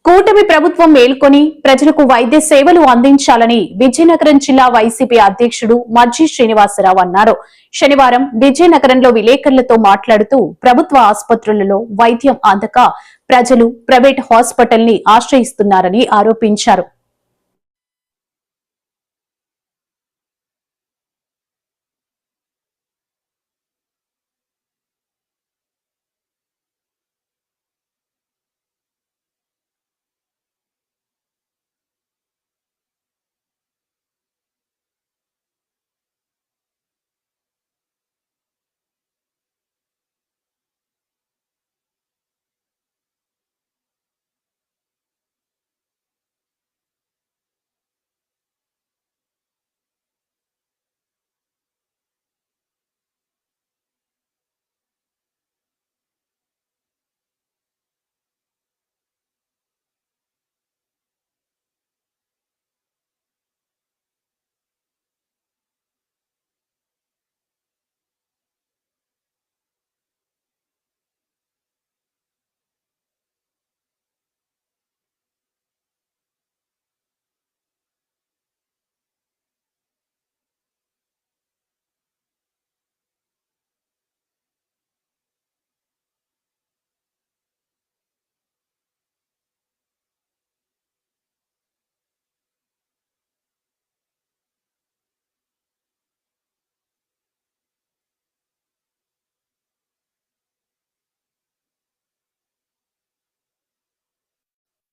కూటమి ప్రభుత్వం మేల్కొని ప్రజలకు వైద్య సేవలు అందించాలని విజయనగరం జిల్లా వైసీపీ అధ్యక్షుడు మజ్జి శ్రీనివాసరావు అన్నారు. శనివారం విజయనగరంలో విలేకరులతో మాట్లాడుతూ ప్రభుత్వ ఆసుపత్రులలో వైద్యం అందక ప్రజలు ప్రైవేట్ హాస్పిటల్ ని ఆశ్రయిస్తున్నారని ఆరోపించారు.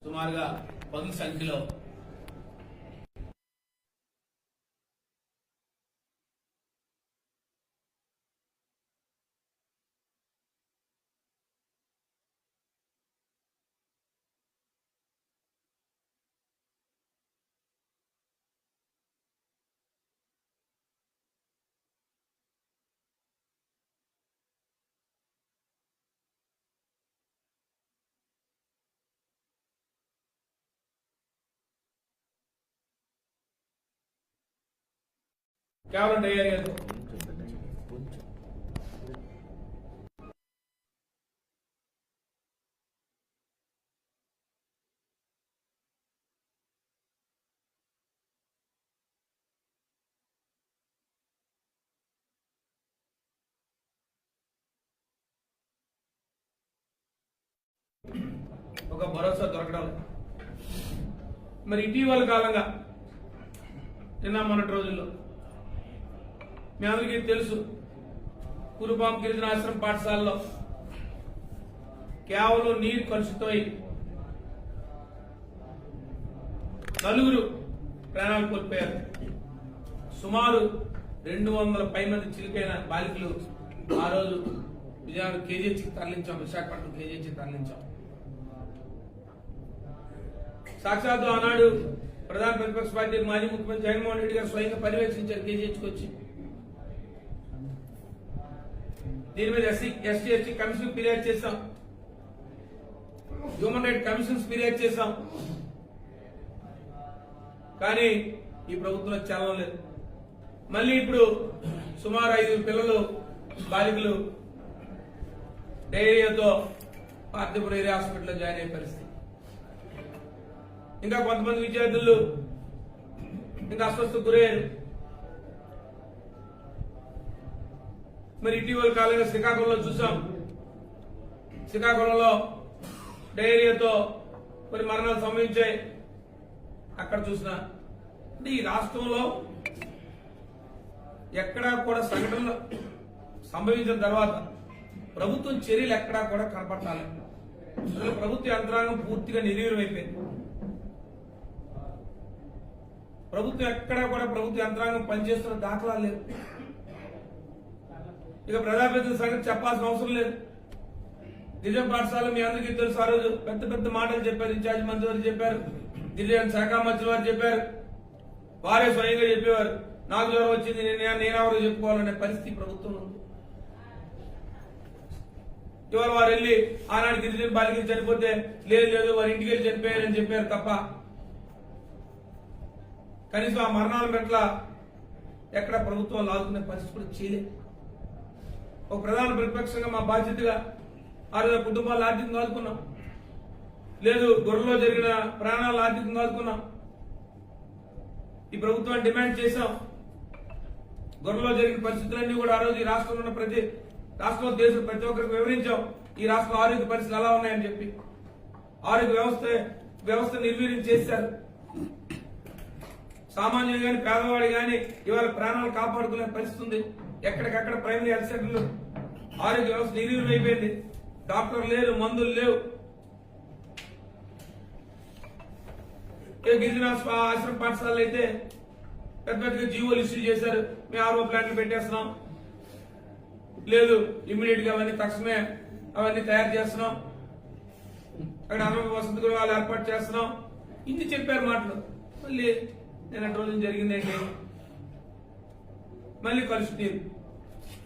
సుమారుగా 10 సంఖ్యలో కేవలం డయేరియాతో ఒక భరోసా దొరకడం. మరి ఇటీవల కాలంగా నిన్న మొన్నటి రోజుల్లో మీ అందరికీ తెలుసు, కురుపాం గిరిజనాశ్రమ పాఠశాలలో కేవలం నీరు కలుషితమై 4 ప్రాణాలు కోల్పోయారు. సుమారు 200 పై మంది చిలికైన బాలికలు ఆ రోజు విజయనగరం కేజీహెచ్కి తరలించాం, విశాఖపట్నం కేజీహెచ్కి తరలించాం. సాక్షాత్తు ఆనాడు ప్రధాన ప్రతిపక్ష పార్టీ మాజీ ముఖ్యమంత్రి జగన్మోహన్ రెడ్డి గారు స్వయంగా పర్యవేక్షించారు కేజీహెచ్కి వచ్చి. దీని మీద ఎస్సీ ఎస్టీ కమిషన్ ఫిర్యాదు చేశాం, హ్యూమన్ రైట్ కమిషన్స్ ఫిర్యాదు చేశాం. కానీ ఈ ప్రభుత్వంలో చలనం లేదు. మళ్ళీ ఇప్పుడు సుమారు 5 పిల్లలు బాలికలు డయేరియాతో పార్థిపురం ఏరియా హాస్పిటల్లో జాయిన్ అయ్యే పరిస్థితి. ఇంకా కొంతమంది విద్యార్థులు ఇంకా అస్వస్థకు గురయ్యారు. మరి ఇటీవల కాలంగా శ్రీకాకుళంలో చూసాం, శ్రీకాకుళంలో డయేరియాతో కొన్ని మరణాలు సంభవించాయి. అక్కడ చూసిన అంటే ఈ రాష్ట్రంలో ఎక్కడా కూడా సంఘటనలు సంభవించిన తర్వాత ప్రభుత్వం చర్యలు ఎక్కడా కూడా కనపడాలి. అసలు ప్రభుత్వ యంత్రాంగం పూర్తిగా నిర్వీర్యమైపోయింది. ప్రభుత్వం ఎక్కడా కూడా ప్రభుత్వ యంత్రాంగం పనిచేస్తున్న దాఖలాలు లేవు. ఇక ప్రజాప్రతినిధుల సంగతి చెప్పాల్సిన అవసరం లేదు. గిరిజన పాఠశాల మీ అందరికీ తెలుసు, ఆ రోజు పెద్ద పెద్ద మాటలు చెప్పారు. ఇన్ఛార్జ్ మంత్రి వారు చెప్పారు, గిరిజన శాఖ మంత్రి వారు చెప్పారు, వారే స్వయంగా చెప్పేవారు నాకు జ్వరం వచ్చింది నేనెవరో చెప్పుకోవాలనే పరిస్థితి ప్రభుత్వం ఉంది. ఇవాళ వారు వెళ్ళి ఆనాడు గిరిజన బాలికలు చనిపోతే లేదు వారి ఇంటికి వెళ్ళి చనిపోయారని చెప్పారు తప్ప కనీసం ఆ మరణాల పట్ల ఎక్కడ ప్రభుత్వం లాగుకునే పరిస్థితి కూడా చేయలేదు. ఒక ప్రధాన ప్రతిపక్షంగా మా బాధ్యతగా ఆ రోజు కుటుంబాలు ఆర్థికంగా ఆదుకున్నాం. లేదు గొర్రెలో జరిగిన ప్రాణాలు ఆర్థికంగా ఆదుకున్నాం. ఈ ప్రభుత్వాన్ని డిమాండ్ చేశాం. గొర్రెలో జరిగిన పరిస్థితులన్నీ కూడా ఆ రోజు ఈ రాష్ట్రంలో ఉన్న రాష్ట్రంలో దేశం ప్రతి ఒక్కరికి వివరించాం. ఈ రాష్ట్రంలో ఆరోగ్య పరిస్థితులు ఎలా ఉన్నాయని చెప్పి. ఆరోగ్య వ్యవస్థ నిర్వీర్యం చేశారు. సామాన్యులు కానీ పేదవాడు కానీ ఇవాళ ప్రాణాలు కాపాడుకునే పరిస్థితి ఉంది. ఎక్కడికక్కడ ప్రైమరీ హెల్త్ సెంటర్లు ఆరోగ్య వ్యవస్థ నిర్వీర్యం అయిపోయింది. డాక్టర్లు లేరు, మందులు లేవు. గిరిజన ఆశ్రమ పాఠశాలలు అయితే పెద్ద పెద్దగా జీవోలు ఇష్యూ చేశారు. మేము ఆర్ఓ ప్లాంట్లు పెట్టేస్తున్నాం, లేదు ఇమ్మీడియట్ గా అవన్నీ తక్షణమే అవన్నీ తయారు చేస్తున్నాం, అక్కడ అన్నమ వసతి గృహాలు ఏర్పాటు చేస్తున్నాం. ఇన్ని చెప్పారు మాటలు. మళ్ళీ నేను రోజు జరిగిందండి, మళ్ళీ కలుషిత నీరు.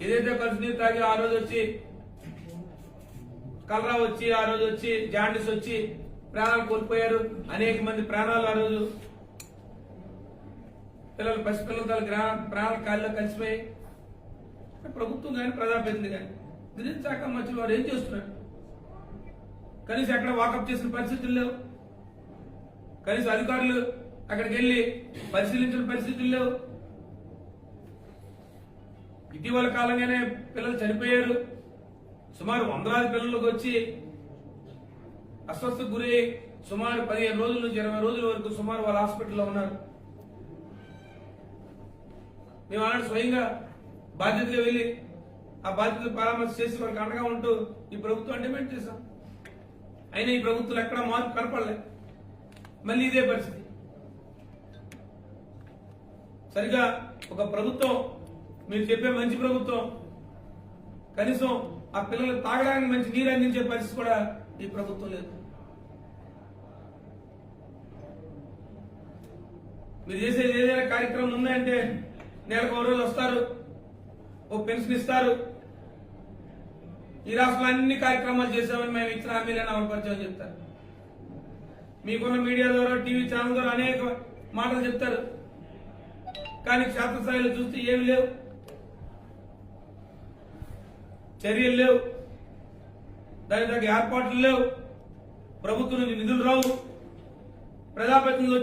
ఏదైతే కలుషిత నీరు తాగి ఆ రోజు వచ్చి కలరా వచ్చి, ఆ రోజు వచ్చి జాండిస్ వచ్చి ప్రాణాలు కోల్పోయారు. అనేక మంది ప్రాణాలు ఆ రోజు పసిపిల్లల ప్రాణాలు కాళ్ళలో కలిసిపోయాయి. ప్రభుత్వం కానీ ప్రజాప్రతినిధి కానీ గిరిజన శాఖ మంత్రులు వారు ఏం చేస్తున్నారు? కనీసం ఎక్కడ వాకప్ చేసిన పరిస్థితులు లేవు. కనీసం అధికారులు అక్కడికి వెళ్లి పరిశీలించిన పరిస్థితులు లేవు. ఇటీవల కాలంగానే పిల్లలు చనిపోయారు. సుమారు 100 పిల్లలకు వచ్చి అస్వస్థకు గురి సుమారు 15 రోజుల నుంచి 20 రోజుల వరకు సుమారు వాళ్ళ హాస్పిటల్లో ఉన్నారు. మేము ఆనాడు స్వయంగా బాధ్యతగా వెళ్లి ఆ బాధ్యతలు పరామర్శ చేసి వాళ్ళకి అండగా ఉంటూ ఈ ప్రభుత్వం డిమాండ్ చేశాం. అయినా ఈ ప్రభుత్వం ఎక్కడా మార్పు కనపడలే. మళ్ళీ ఇదే పరిస్థితి. సరిగా ఒక ప్రభుత్వం, మీరు చెప్పే మంచి ప్రభుత్వం, కనీసం ఆ పిల్లలకు తాగడానికి మంచి నీరు అందించే పరిస్థితి కూడా ఈ ప్రభుత్వం లేదు. మీరు చేసేది ఏదైనా కార్యక్రమం ఉందంటే నెలకు 1 రోజు వస్తారు, ఓ పెన్షన్ ఇస్తారు. ఈ రాష్ట్రంలో అన్ని కార్యక్రమాలు చేశామని మేము ఇచ్చిన హామీలను అమలుపరిచామని చెప్తారు. మీకున్న మీడియా ద్వారా, టీవీ ఛానల్ ద్వారా అనేక మాటలు చెప్తారు. కానీ క్షేత్రస్థాయిలో చూస్తే ఏమి లేవు, చర్యలు లేవు, దాని తగ్గ ఏర్పాట్లు లేవు, ప్రభుత్వం నుంచి నిధులు రావు, ప్రజాప్రతినిధులు